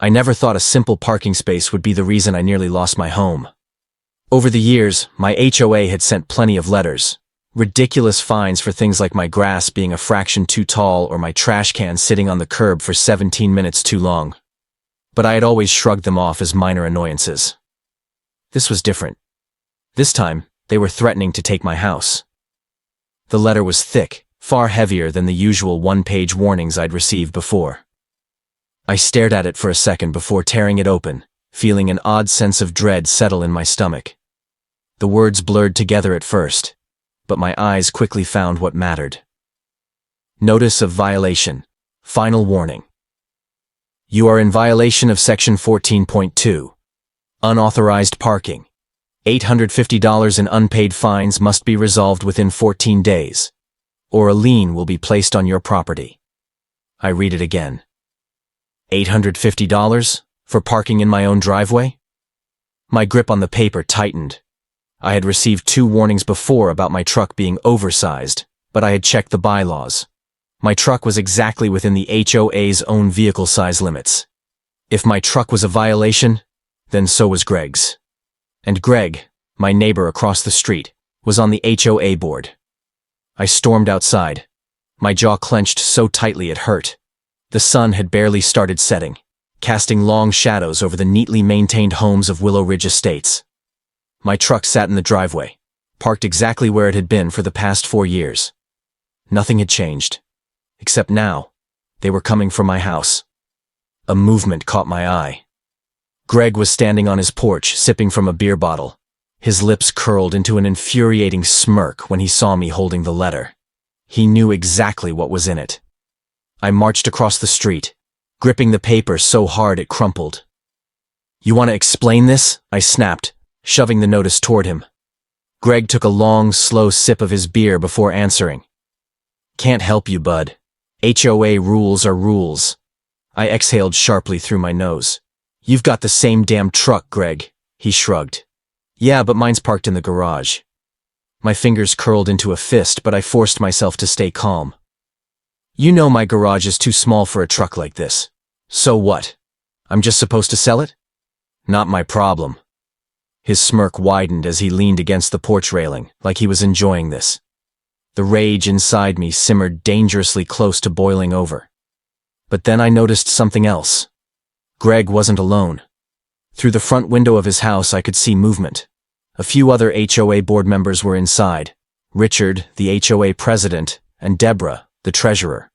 I never thought a simple parking space would be the reason I nearly lost my home. Over the years, my HOA had sent plenty of letters. Ridiculous fines for things like my grass being a fraction too tall or my trash can sitting on the curb for 17 minutes too long. But I had always shrugged them off as minor annoyances. This was different. This time, they were threatening to take my house. The letter was thick, far heavier than the usual one-page warnings I'd received before. I stared at it for a second before tearing it open, feeling an odd sense of dread settle in my stomach. The words blurred together at first, but my eyes quickly found what mattered. Notice of violation. Final warning. You are in violation of Section 14.2. Unauthorized parking. $850 in unpaid fines must be resolved within 14 days, or a lien will be placed on your property. I read it again. $850 for parking in my own driveway? My grip on the paper tightened. I had received 2 warnings before about my truck being oversized, but I had checked the bylaws. My truck was exactly within the HOA's own vehicle size limits. If my truck was a violation, then so was Greg's. And Greg, my neighbor across the street, was on the HOA board. I stormed outside. My jaw clenched so tightly it hurt. The sun had barely started setting, casting long shadows over the neatly maintained homes of Willow Ridge Estates. My truck sat in the driveway, parked exactly where it had been for the past 4 years. Nothing had changed, except now, they were coming from my house. A movement caught my eye. Greg was standing on his porch, sipping from a beer bottle. His lips curled into an infuriating smirk when he saw me holding the letter. He knew exactly what was in it. I marched across the street, gripping the paper so hard it crumpled. You want to explain this? I snapped, shoving the notice toward him. Greg took a long, slow sip of his beer before answering. Can't help you, bud. HOA rules are rules. I exhaled sharply through my nose. You've got the same damn truck, Greg, he shrugged. Yeah, but mine's parked in the garage. My fingers curled into a fist, but I forced myself to stay calm. You know my garage is too small for a truck like this. So what? I'm just supposed to sell it? Not my problem. His smirk widened as he leaned against the porch railing, like he was enjoying this. The rage inside me simmered dangerously close to boiling over. But then I noticed something else. Greg wasn't alone. Through the front window of his house I could see movement. A few other HOA board members were inside. Richard, the HOA president, and Deborah, the treasurer.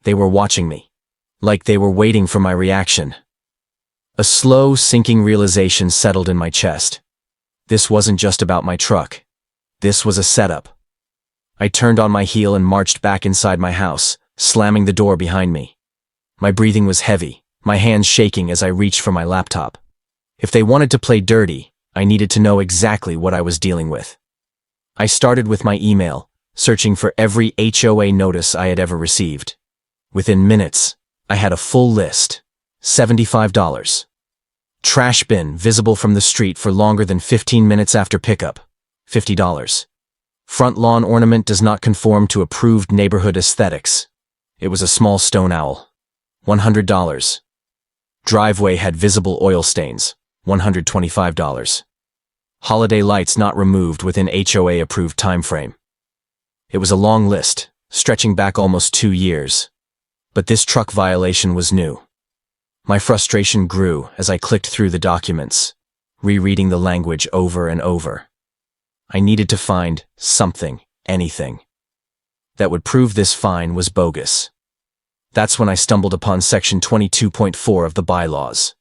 They were watching me, like they were waiting for my reaction. A slow, sinking realization settled in my chest. This wasn't just about my truck. This was a setup. I turned on my heel and marched back inside my house, slamming the door behind me. My breathing was heavy, my hands shaking as I reached for my laptop. If they wanted to play dirty, I needed to know exactly what I was dealing with. I started with my email, searching for every HOA notice I had ever received. Within minutes, I had a full list. $75. Trash bin visible from the street for longer than 15 minutes after pickup. $50. Front lawn ornament does not conform to approved neighborhood aesthetics. It was a small stone owl. $100. Driveway had visible oil stains. $125. Holiday lights not removed within HOA-approved timeframe. It was a long list, stretching back almost 2 years. But this truck violation was new. My frustration grew as I clicked through the documents, rereading the language over and over. I needed to find something, anything, that would prove this fine was bogus. That's when I stumbled upon Section 22.4 of the bylaws.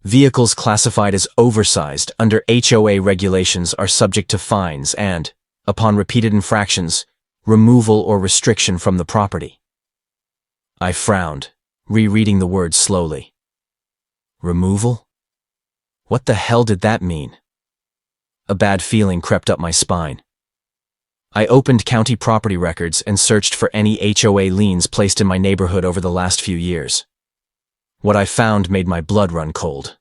Vehicles classified as oversized under HOA regulations are subject to fines and, upon repeated infractions, removal or restriction from the property. I frowned, rereading the words slowly. Removal? What the hell did that mean? A bad feeling crept up my spine. I opened county property records and searched for any HOA liens placed in my neighborhood over the last few years. What I found made my blood run cold.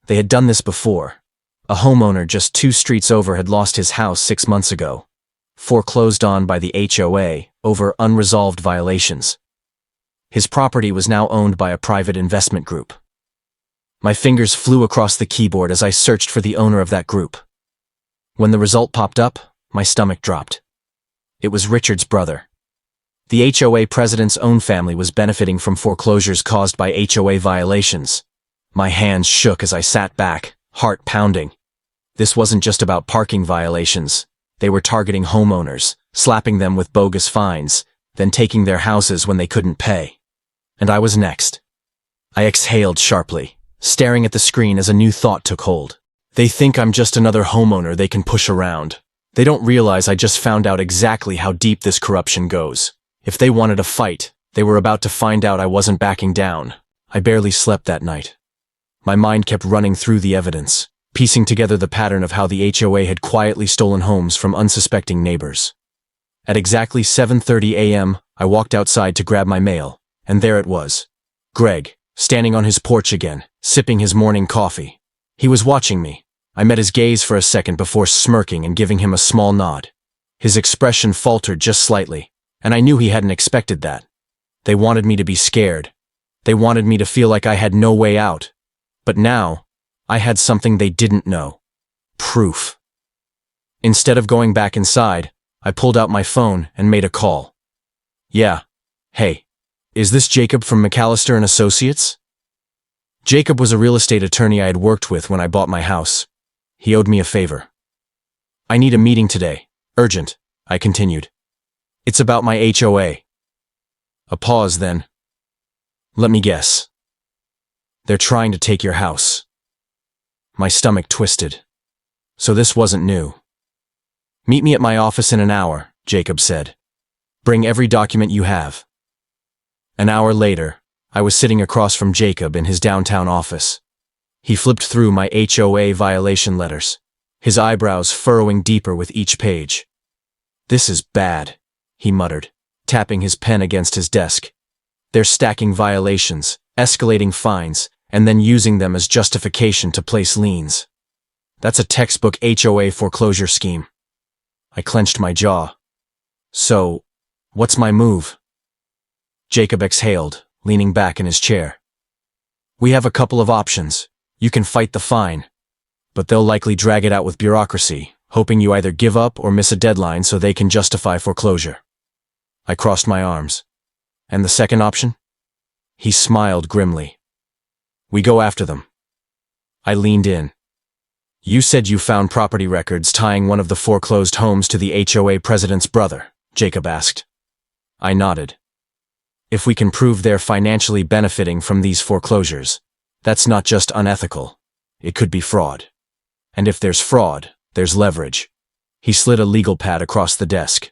They had done this before. A homeowner just 2 streets over had lost his house 6 months ago, foreclosed on by the HOA over unresolved violations. His property was now owned by a private investment group. My fingers flew across the keyboard as I searched for the owner of that group. When the result popped up, my stomach dropped. It was Richard's brother. The HOA president's own family was benefiting from foreclosures caused by HOA violations. My hands shook as I sat back, heart pounding. This wasn't just about parking violations. They were targeting homeowners, slapping them with bogus fines, then taking their houses when they couldn't pay. And I was next. I exhaled sharply, staring at the screen as a new thought took hold. They think I'm just another homeowner they can push around. They don't realize I just found out exactly how deep this corruption goes. If they wanted a fight, they were about to find out I wasn't backing down. I barely slept that night. My mind kept running through the evidence, piecing together the pattern of how the HOA had quietly stolen homes from unsuspecting neighbors. At exactly 7:30 a.m., I walked outside to grab my mail, and there it was. Greg, standing on his porch again, sipping his morning coffee. He was watching me. I met his gaze for a second before smirking and giving him a small nod. His expression faltered just slightly, and I knew he hadn't expected that. They wanted me to be scared. They wanted me to feel like I had no way out. But now, I had something they didn't know. Proof. Instead of going back inside, I pulled out my phone and made a call. Yeah. Hey. Is this Jacob from McAllister & Associates? Jacob was a real estate attorney I had worked with when I bought my house. He owed me a favor. I need a meeting today. Urgent, I continued. It's about my HOA. A pause then. Let me guess. They're trying to take your house. My stomach twisted. So this wasn't new. Meet me at my office in an hour, Jacob said. Bring every document you have. An hour later, I was sitting across from Jacob in his downtown office. He flipped through my HOA violation letters, his eyebrows furrowing deeper with each page. This is bad, he muttered, tapping his pen against his desk. They're stacking violations, escalating fines, and then using them as justification to place liens. That's a textbook HOA foreclosure scheme. I clenched my jaw. So, what's my move? Jacob exhaled, leaning back in his chair. We have a couple of options. You can fight the fine, but they'll likely drag it out with bureaucracy, hoping you either give up or miss a deadline so they can justify foreclosure. I crossed my arms. And the second option? He smiled grimly. We go after them. I leaned in. You said you found property records tying one of the foreclosed homes to the HOA president's brother, Jacob asked. I nodded. If we can prove they're financially benefiting from these foreclosures, that's not just unethical. It could be fraud. And if there's fraud, there's leverage. He slid a legal pad across the desk.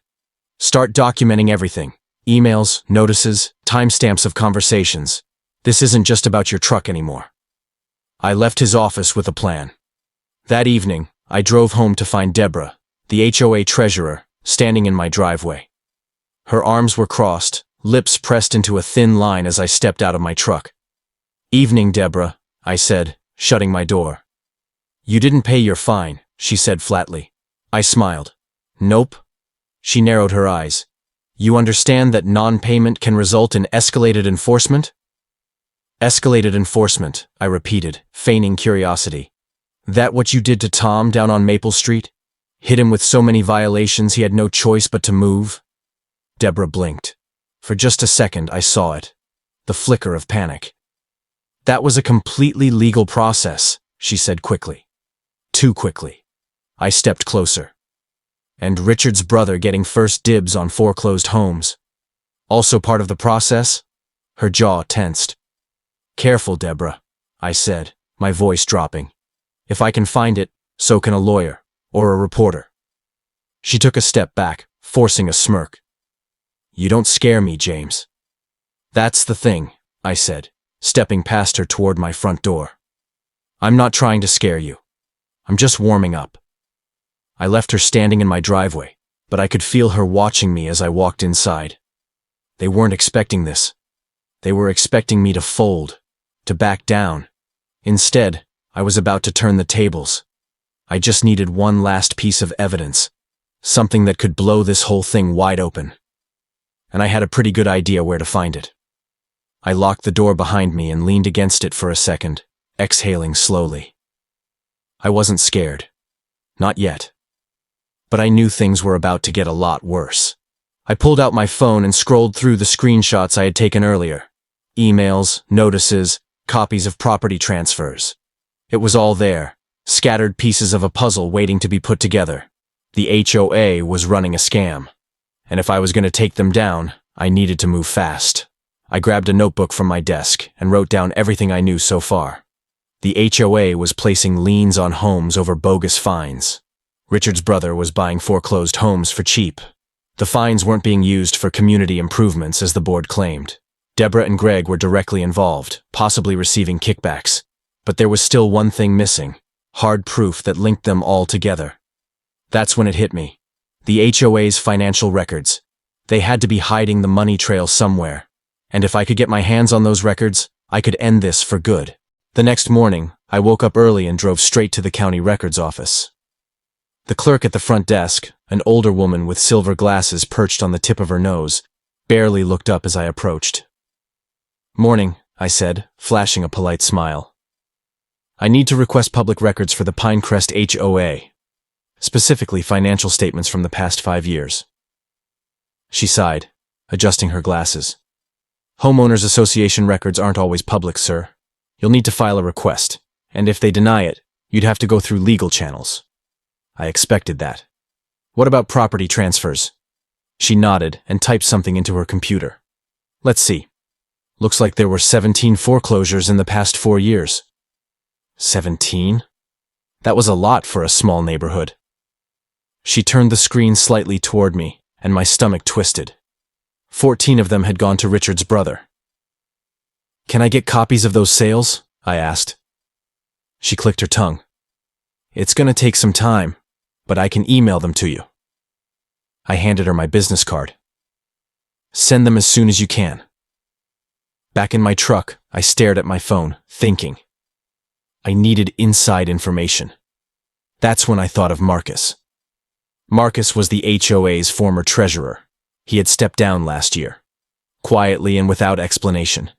Start documenting everything. Emails, notices, timestamps of conversations. This isn't just about your truck anymore. I left his office with a plan. That evening, I drove home to find Deborah, the HOA treasurer, standing in my driveway. Her arms were crossed, lips pressed into a thin line as I stepped out of my truck. Evening, Deborah, I said, shutting my door. You didn't pay your fine, she said flatly. I smiled. Nope. She narrowed her eyes. You understand that non-payment can result in escalated enforcement? Escalated enforcement, I repeated, feigning curiosity. That what you did to Tom down on Maple Street? Hit him with so many violations he had no choice but to move? Deborah blinked. For just a second I saw it. The flicker of panic. That was a completely legal process, she said quickly. Too quickly. I stepped closer. And Richard's brother getting first dibs on foreclosed homes. Also part of the process? Her jaw tensed. Careful, Deborah, I said, my voice dropping. If I can find it, so can a lawyer, or a reporter. She took a step back, forcing a smirk. You don't scare me, James. That's the thing, I said, stepping past her toward my front door. I'm not trying to scare you. I'm just warming up. I left her standing in my driveway, but I could feel her watching me as I walked inside. They weren't expecting this. They were expecting me to fold, to back down. Instead, I was about to turn the tables. I just needed one last piece of evidence, something that could blow this whole thing wide open. And I had a pretty good idea where to find it. I locked the door behind me and leaned against it for a second, exhaling slowly. I wasn't scared. Not yet. But I knew things were about to get a lot worse. I pulled out my phone and scrolled through the screenshots I had taken earlier. Emails, notices, copies of property transfers. It was all there, scattered pieces of a puzzle waiting to be put together. The HOA was running a scam. And if I was going to take them down, I needed to move fast. I grabbed a notebook from my desk and wrote down everything I knew so far. The HOA was placing liens on homes over bogus fines. Richard's brother was buying foreclosed homes for cheap. The fines weren't being used for community improvements as the board claimed. Deborah and Greg were directly involved, possibly receiving kickbacks. But there was still one thing missing, hard proof that linked them all together. That's when it hit me. The HOA's financial records. They had to be hiding the money trail somewhere. And if I could get my hands on those records, I could end this for good. The next morning, I woke up early and drove straight to the county records office. The clerk at the front desk, an older woman with silver glasses perched on the tip of her nose, barely looked up as I approached. "Morning," I said, flashing a polite smile. "I need to request public records for the Pinecrest HOA, specifically financial statements from the past 5 years. She sighed, adjusting her glasses. "Homeowners Association records aren't always public, sir. You'll need to file a request, and if they deny it, you'd have to go through legal channels." I expected that. "What about property transfers?" She nodded and typed something into her computer. "Let's see. Looks like there were 17 foreclosures in the past 4 years. 17? That was a lot for a small neighborhood." She turned the screen slightly toward me, and my stomach twisted. 14 of them had gone to Richard's brother. "Can I get copies of those sales?" I asked. She clicked her tongue. "It's going to take some time, but I can email them to you." I handed her my business card. "Send them as soon as you can." Back in my truck, I stared at my phone, thinking. I needed inside information. That's when I thought of Marcus. Marcus was the HOA's former treasurer. He had stepped down last year, quietly and without explanation.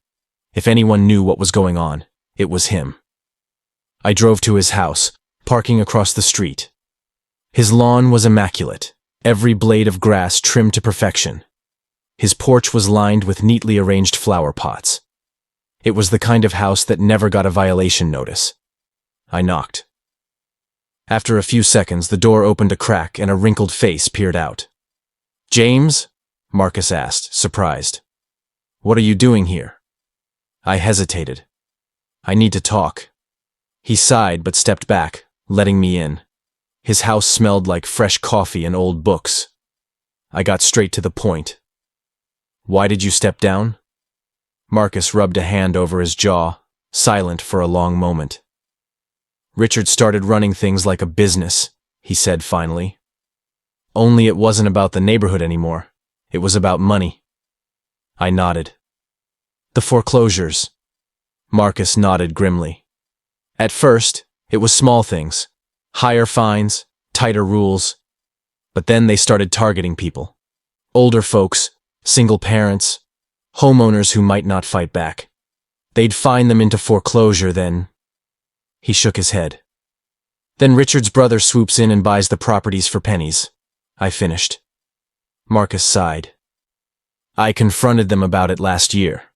If anyone knew what was going on, it was him. I drove to his house, parking across the street. His lawn was immaculate, every blade of grass trimmed to perfection. His porch was lined with neatly arranged flower pots. It was the kind of house that never got a violation notice. I knocked. After a few seconds, the door opened a crack and a wrinkled face peered out. "James?" Marcus asked, surprised. "What are you doing here?" I hesitated. "I need to talk." He sighed but stepped back, letting me in. His house smelled like fresh coffee and old books. I got straight to the point. "Why did you step down?" Marcus rubbed a hand over his jaw, silent for a long moment. "Richard started running things like a business," he said finally. "Only it wasn't about the neighborhood anymore. It was about money." I nodded. "The foreclosures." Marcus nodded grimly. "At first, it was small things. Higher fines, tighter rules. But then they started targeting people. Older folks, single parents, homeowners who might not fight back. They'd fine them into foreclosure, then..." He shook his head. "Then Richard's brother swoops in and buys the properties for pennies," I finished. Marcus sighed. "I confronted them about it last year.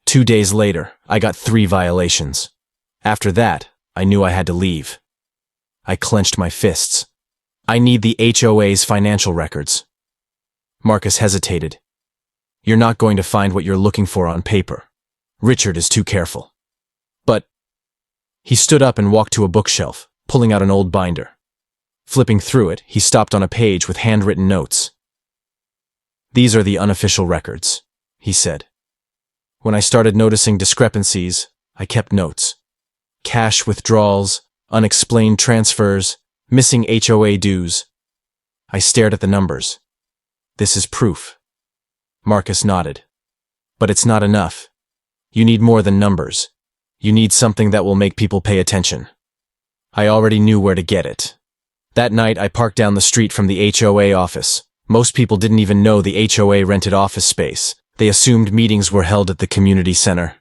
2 days later, I got 3 violations. After that, I knew I had to leave." I clenched my fists. "I need the HOA's financial records." Marcus hesitated. "You're not going to find what you're looking for on paper. Richard is too careful." "But..." He stood up and walked to a bookshelf, pulling out an old binder. Flipping through it, he stopped on a page with handwritten notes. "These are the unofficial records," he said. "When I started noticing discrepancies, I kept notes. Cash withdrawals, unexplained transfers, missing HOA dues." I stared at the numbers. "This is proof." Marcus nodded. "But it's not enough. You need more than numbers. You need something that will make people pay attention." I already knew where to get it. That night, I parked down the street from the HOA office. Most people didn't even know the HOA rented office space. They assumed meetings were held at the community center.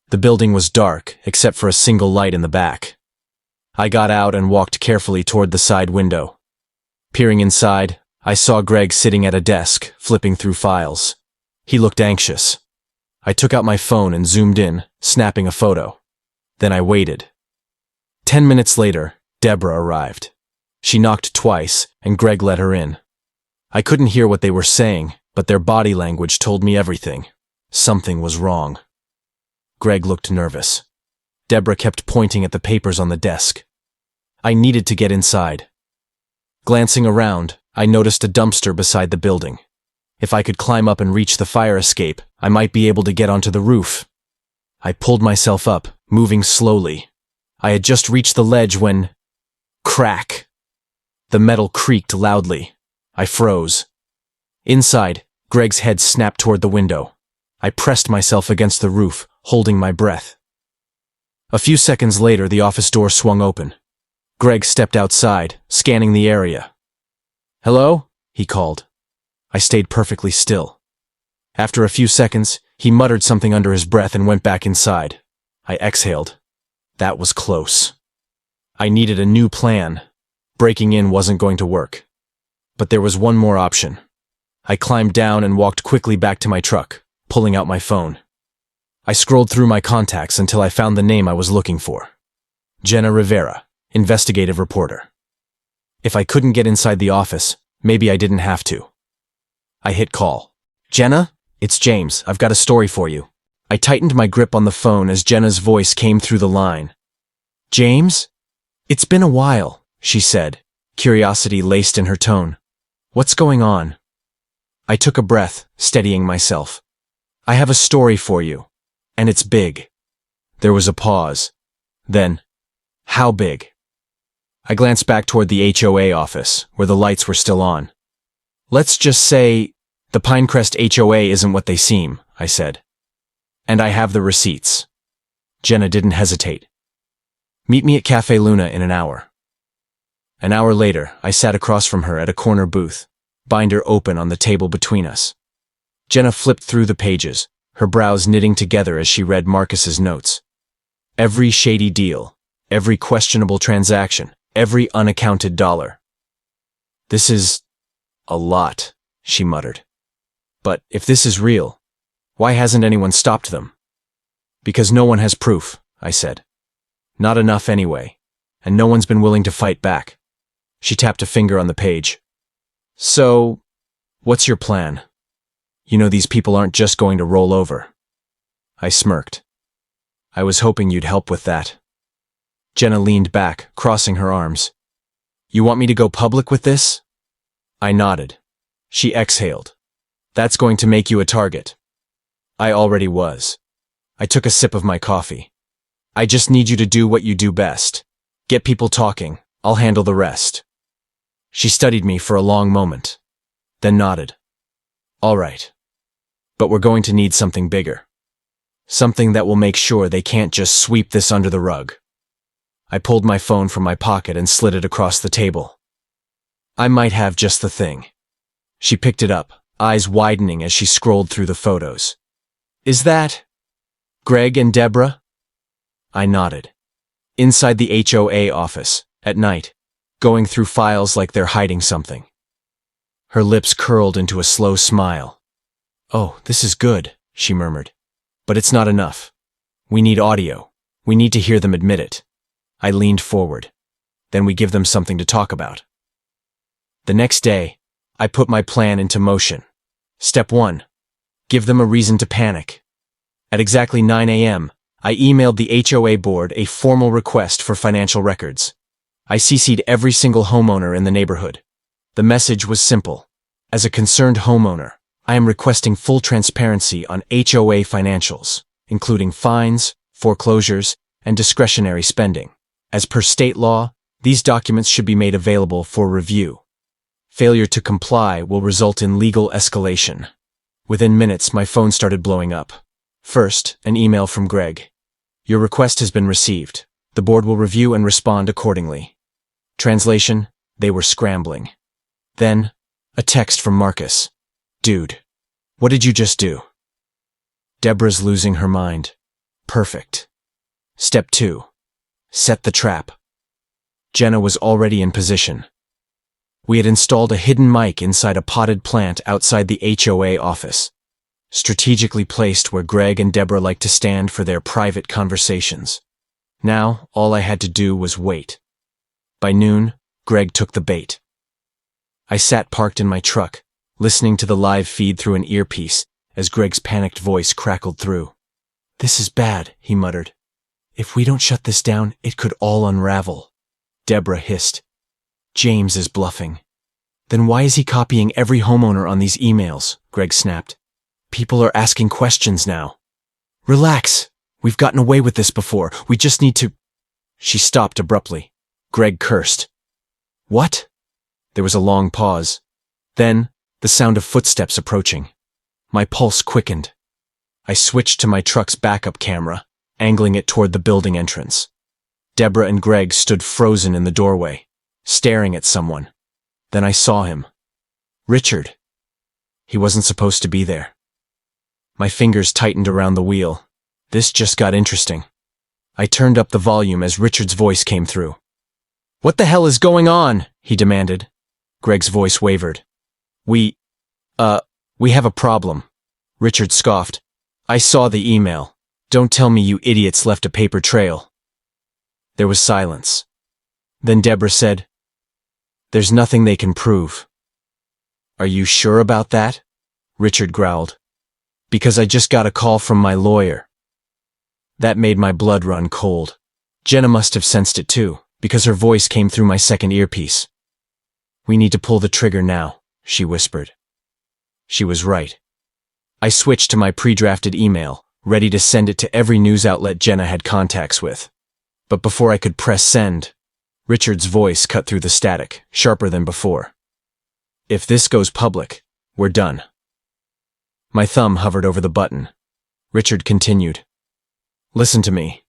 The building was dark, except for a single light in the back. I got out and walked carefully toward the side window. Peering inside, I saw Greg sitting at a desk, flipping through files. He looked anxious. I took out my phone and zoomed in, snapping a photo. Then I waited. 10 minutes later, Deborah arrived. She knocked twice, and Greg let her in. I couldn't hear what they were saying, but their body language told me everything. Something was wrong. Greg looked nervous. Deborah kept pointing at the papers on the desk. I needed to get inside. Glancing around, I noticed a dumpster beside the building. If I could climb up and reach the fire escape, I might be able to get onto the roof. I pulled myself up, moving slowly. I had just reached the ledge when... Crack! The metal creaked loudly. I froze. Inside, Greg's head snapped toward the window. I pressed myself against the roof, holding my breath. A few seconds later, the office door swung open. Greg stepped outside, scanning the area. "Hello?" he called. I stayed perfectly still. After a few seconds, he muttered something under his breath and went back inside. I exhaled. That was close. I needed a new plan. Breaking in wasn't going to work. But there was one more option. I climbed down and walked quickly back to my truck, pulling out my phone. I scrolled through my contacts until I found the name I was looking for. Jenna Rivera, investigative reporter. If I couldn't get inside the office, maybe I didn't have to. I hit call. "Jenna, it's James. I've got a story for you." I tightened my grip on the phone as Jenna's voice came through the line. "James? It's been a while," she said, curiosity laced in her tone. "What's going on?" I took a breath, steadying myself. "I have a story for you, and it's big." There was a pause. Then, "How big?" I glanced back toward the HOA office, where the lights were still on. "Let's just say, the Pinecrest HOA isn't what they seem," I said. "And I have the receipts." Jenna didn't hesitate. "Meet me at Cafe Luna in an hour." An hour later, I sat across from her at a corner booth, binder open on the table between us. Jenna flipped through the pages, her brows knitting together as she read Marcus's notes. Every shady deal, every questionable transaction, every unaccounted dollar. "This is a lot," she muttered. "But if this is real, why hasn't anyone stopped them?" "Because no one has proof," I said. "Not enough anyway, and no one's been willing to fight back." She tapped a finger on the page. "So, what's your plan? You know these people aren't just going to roll over." I smirked. "I was hoping you'd help with that." Jenna leaned back, crossing her arms. "You want me to go public with this?" I nodded. She exhaled. "That's going to make you a target." I already was. I took a sip of my coffee. "I just need you to do what you do best. Get people talking. I'll handle the rest." She studied me for a long moment, then nodded. "All right. But we're going to need something bigger. Something that will make sure they can't just sweep this under the rug." I pulled my phone from my pocket and slid it across the table. "I might have just the thing." She picked it up, eyes widening as she scrolled through the photos. "Is that Greg and Deborah?" I nodded. Inside the HOA office, at night, going through files like they're hiding something. Her lips curled into a slow smile. "Oh, this is good," she murmured. "But it's not enough. We need audio. We need to hear them admit it." I leaned forward. "Then we give them something to talk about." The next day, I put my plan into motion. Step 1. Give them a reason to panic. At exactly 9 a.m., I emailed the HOA board a formal request for financial records. I CC'd every single homeowner in the neighborhood. The message was simple. As a concerned homeowner, I am requesting full transparency on HOA financials, including fines, foreclosures, and discretionary spending. As per state law, these documents should be made available for review. Failure to comply will result in legal escalation. Within minutes, my phone started blowing up. First, an email from Greg. "Your request has been received. The board will review and respond accordingly." Translation: they were scrambling. Then, a text from Marcus. "Dude, what did you just do?" "Deborah's losing her mind. Perfect. Step 2. Set the trap. Jenna was already in position. We had installed a hidden mic inside a potted plant outside the HOA office, strategically placed where Greg and Deborah liked to stand for their private conversations. Now, all I had to do was wait. By noon, Greg took the bait. I sat parked in my truck, listening to the live feed through an earpiece as Greg's panicked voice crackled through. "This is bad," he muttered. "If we don't shut this down, it could all unravel." Deborah hissed. "James is bluffing." "Then why is he copying every homeowner on these emails?" Greg snapped. "People are asking questions now." "Relax. We've gotten away with this before. We just need to—" She stopped abruptly. Greg cursed. "What?" There was a long pause. Then, the sound of footsteps approaching. My pulse quickened. I switched to my truck's backup camera, angling it toward the building entrance. Deborah and Greg stood frozen in the doorway, staring at someone. Then I saw him. Richard. He wasn't supposed to be there. My fingers tightened around the wheel. This just got interesting. I turned up the volume as Richard's voice came through. "What the hell is going on?" he demanded. Greg's voice wavered. We have a problem." Richard scoffed. "I saw the email. Don't tell me you idiots left a paper trail." There was silence. Then Deborah said, "There's nothing they can prove." "Are you sure about that?" Richard growled. "Because I just got a call from my lawyer." That made my blood run cold. Jenna must have sensed it too, because her voice came through my second earpiece. "We need to pull the trigger now," she whispered. She was right. I switched to my pre-drafted email, ready to send it to every news outlet Jenna had contacts with. But before I could press send, Richard's voice cut through the static, sharper than before. "If this goes public, we're done." My thumb hovered over the button. Richard continued. "Listen to me.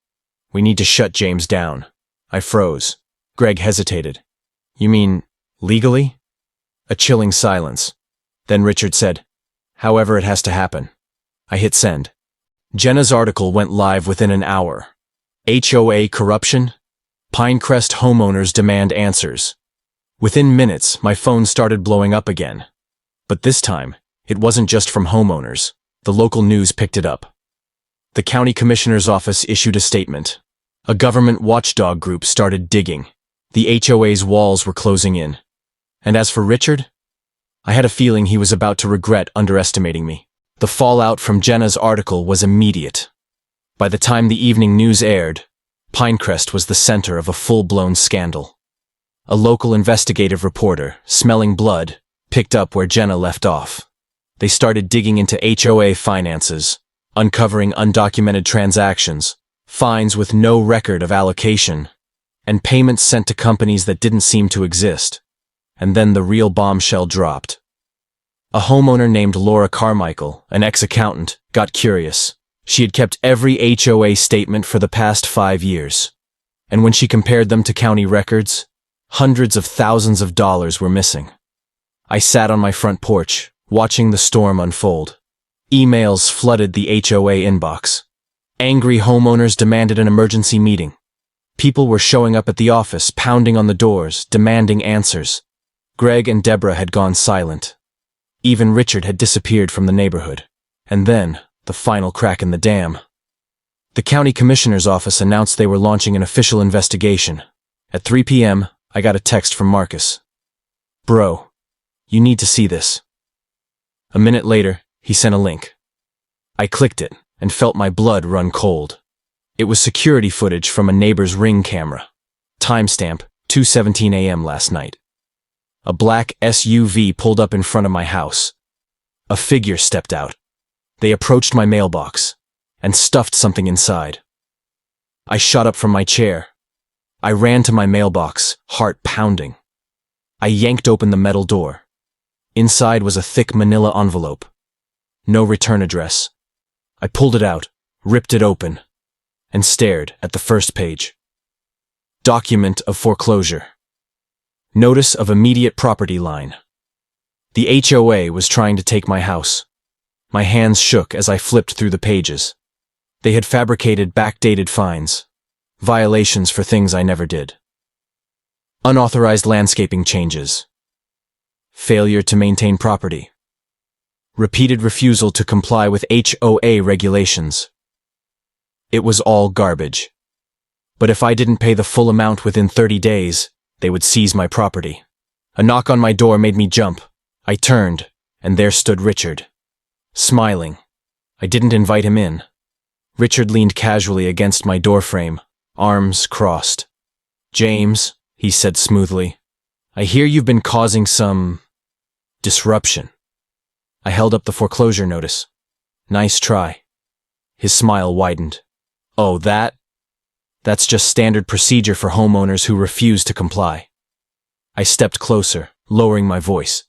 We need to shut James down." I froze. Greg hesitated. "You mean, legally?" A chilling silence. Then Richard said, "However it has to happen." I hit send. Jenna's article went live within an hour. HOA corruption? Pinecrest homeowners demand answers. Within minutes, my phone started blowing up again. But this time, it wasn't just from homeowners. The local news picked it up. The county commissioner's office issued a statement. A government watchdog group started digging. The HOA's walls were closing in. And as for Richard, I had a feeling he was about to regret underestimating me. The fallout from Jenna's article was immediate. By the time the evening news aired, Pinecrest was the center of a full-blown scandal. A local investigative reporter, smelling blood, picked up where Jenna left off. They started digging into HOA finances, uncovering undocumented transactions, fines with no record of allocation, and payments sent to companies that didn't seem to exist. And then the real bombshell dropped. A homeowner named Laura Carmichael, an ex-accountant, got curious. She had kept every HOA statement for the past 5 years. And when she compared them to county records, hundreds of thousands of dollars were missing. I sat on my front porch, watching the storm unfold. Emails flooded the HOA inbox. Angry homeowners demanded an emergency meeting. People were showing up at the office, pounding on the doors, demanding answers. Greg and Deborah had gone silent. Even Richard had disappeared from the neighborhood. And then, the final crack in the dam. The county commissioner's office announced they were launching an official investigation. At 3 p.m., I got a text from Marcus. "Bro, you need to see this." A minute later, he sent a link. I clicked it and felt my blood run cold. It was security footage from a neighbor's Ring camera. Timestamp, 2:17 a.m. last night. A black SUV pulled up in front of my house. A figure stepped out. They approached my mailbox and stuffed something inside. I shot up from my chair. I ran to my mailbox, heart pounding. I yanked open the metal door. Inside was a thick manila envelope. No return address. I pulled it out, ripped it open, and stared at the first page. Document of foreclosure. Notice of immediate property line. The HOA was trying to take my house. My hands shook as I flipped through the pages. They had fabricated backdated fines, violations for things I never did, unauthorized landscaping changes, failure to maintain property, repeated refusal to comply with HOA regulations. It was all garbage. But if I didn't pay the full amount within 30 days, they would seize my property. A knock on my door made me jump. I turned, and there stood Richard, smiling. I didn't invite him in. Richard leaned casually against my doorframe, arms crossed. "James," he said smoothly, "I hear you've been causing some disruption." I held up the foreclosure notice. "Nice try." His smile widened. "Oh, that's just standard procedure for homeowners who refuse to comply." I stepped closer, lowering my voice.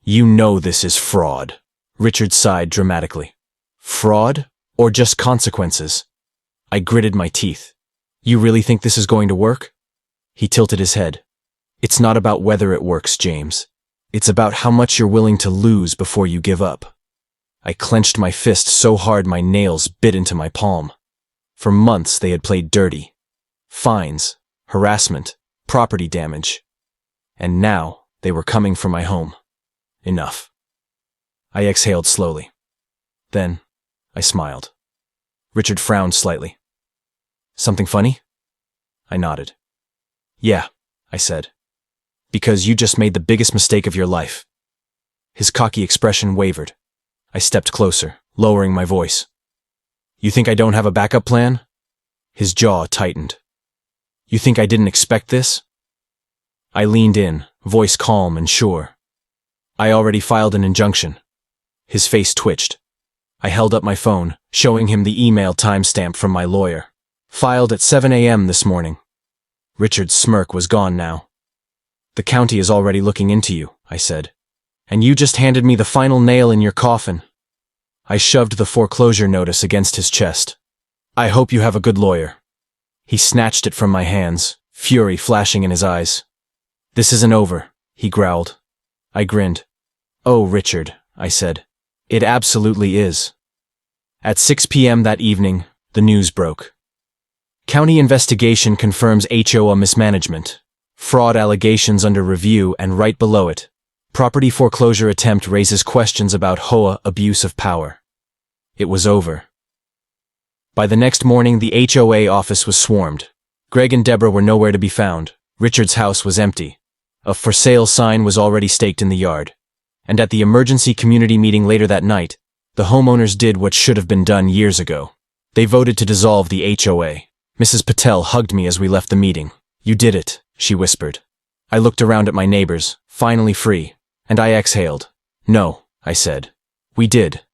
"You know this is fraud." Richard sighed dramatically. "Fraud? Or just consequences?" I gritted my teeth. "You really think this is going to work?" He tilted his head. "It's not about whether it works, James. It's about how much you're willing to lose before you give up." I clenched my fist so hard my nails bit into my palm. For months they had played dirty. Fines, harassment, property damage. And now they were coming for my home. Enough. I exhaled slowly. Then I smiled. Richard frowned slightly. "Something funny?" I nodded. "Yeah," I said. "Because you just made the biggest mistake of your life." His cocky expression wavered. I stepped closer, lowering my voice. "You think I don't have a backup plan?" His jaw tightened. "You think I didn't expect this?" I leaned in, voice calm and sure. "I already filed an injunction." His face twitched. I held up my phone, showing him the email timestamp from my lawyer. "Filed at 7 a.m. this morning." Richard's smirk was gone now. "The county is already looking into you," I said. "And you just handed me the final nail in your coffin." I shoved the foreclosure notice against his chest. "I hope you have a good lawyer." He snatched it from my hands, fury flashing in his eyes. "This isn't over," he growled. I grinned. "Oh, Richard," I said. "It absolutely is." At 6 p.m. that evening, the news broke. County investigation confirms HOA mismanagement. Fraud allegations under review, and right below it, property foreclosure attempt raises questions about HOA abuse of power. It was over. By the next morning, the HOA office was swarmed. Greg and Deborah were nowhere to be found. Richard's house was empty. A for sale sign was already staked in the yard. And at the emergency community meeting later that night, the homeowners did what should have been done years ago. They voted to dissolve the HOA. Mrs. Patel hugged me as we left the meeting. "You did it," she whispered. I looked around at my neighbors, finally free, and I exhaled. "No," I said. "We did."